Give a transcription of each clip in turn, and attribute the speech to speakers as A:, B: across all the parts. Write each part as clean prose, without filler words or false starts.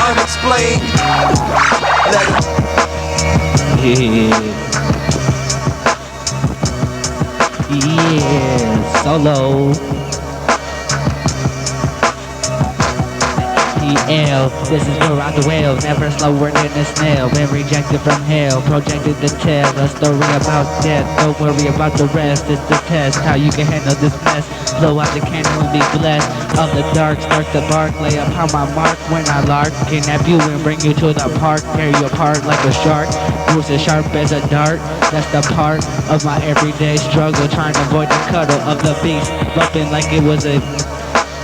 A: unexplained.
B: Yeah, solo. This is where I dwell, never slower than a snail. Been rejected from hell, projected to tell a story about death. Don't worry about the rest, it's the test. How you can handle this mess, blow out the candle and be blessed. Of the dark, start the bark, lay upon my mark. When I lark, kidnap you and bring you to the park. Tear you apart like a shark, moves as sharp as a dart. That's the part of my everyday struggle, trying to avoid the cuddle of the beast. Bumping like it was a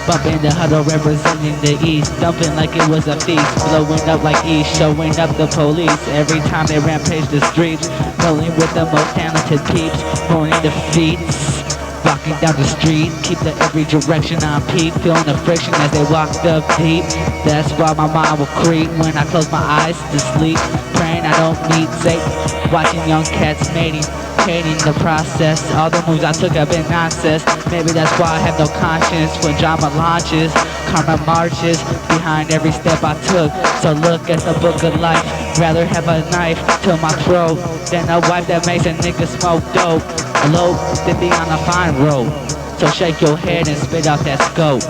B: bumping the huddle representing the east, dumping like it was a feast, blowing up like east, showing up the police every time they rampage the streets, rolling with the most talented peeps, mourning defeats, walking down the street, keep the every direction on peep, feeling the friction as they walk up deep. That's why my mind will creep when I close my eyes to sleep, praying I don't meet Satan, watching young cats mating, hating the process. All the moves I took have been nonsense. Maybe that's why I have no conscience when drama launches, karma marches behind every step I took. So look at the book of life, rather have a knife to my throat than a wife that makes a nigga smoke dope. Elope than be on a fine road. So shake your head and spit out that scope.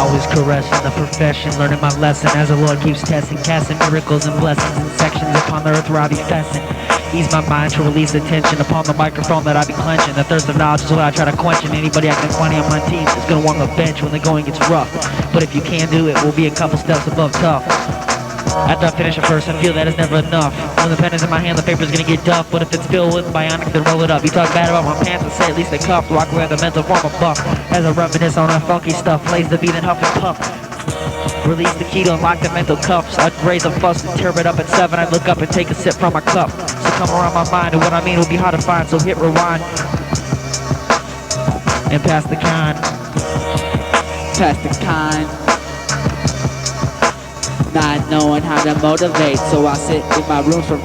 B: Always caressing the profession, learning my lesson as the Lord keeps testing, casting miracles and blessings in sections upon the earth where I be fencing. Ease my mind to release the tension upon the microphone that I be clenching. The thirst of knowledge is what I try to quench, and anybody acting funny on my team is gonna want the bench when the going gets rough. But if you can do it, we'll be a couple steps above tough. After I finish a verse, I feel that it's never enough. When the pen is in my hand, the paper's gonna get duff. But if it's filled with bionic, then roll it up. You talk bad about my pants and say at least they cuff. Walk away with a mental form of buff. As I reminisce on that funky stuff, lays the beat and huff and puff. Release the key to unlock the mental cuffs. I'd raise a fuss and tear it up at 7. I'd look up and take a sip from my cup. So come around my mind, and what I mean will be hard to find. So hit rewind and pass the kind. Pass the kind. Not knowing how to motivate, so I sit in my room for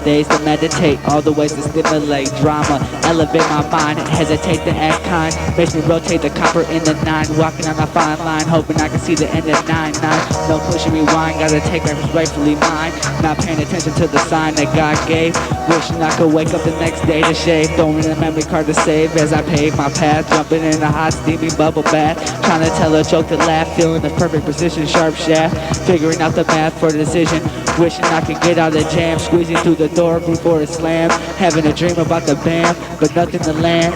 B: days to meditate. All the ways to stimulate drama, elevate my mind, hesitate to act kind. Makes me rotate the copper in the 9, walking on a fine line, hoping I can see the end of 9-9. No pushing rewind, gotta take what's rightfully mine. Not paying attention to the sign that God gave. Wishing I could wake up the next day to shave. Throwing a memory card to save as I pave my path. Jumping in a hot steamy bubble bath. Trying to tell a joke to laugh, feeling the perfect precision, sharp shaft. Figuring out the math for the decision. Wishing I could get out of the jam. Squeezing through the door before it slammed. Having a dream about the band, but nothing to land.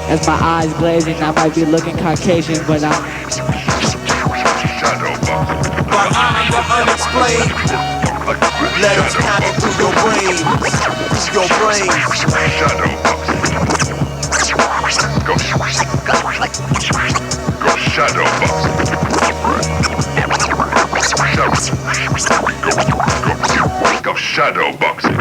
B: As my eyes glazing, I might be looking Caucasian, but I'm
A: behind the unexplained. Let us count it through your brain. Through your brain.
C: Go shadow box. Go shadow boxing.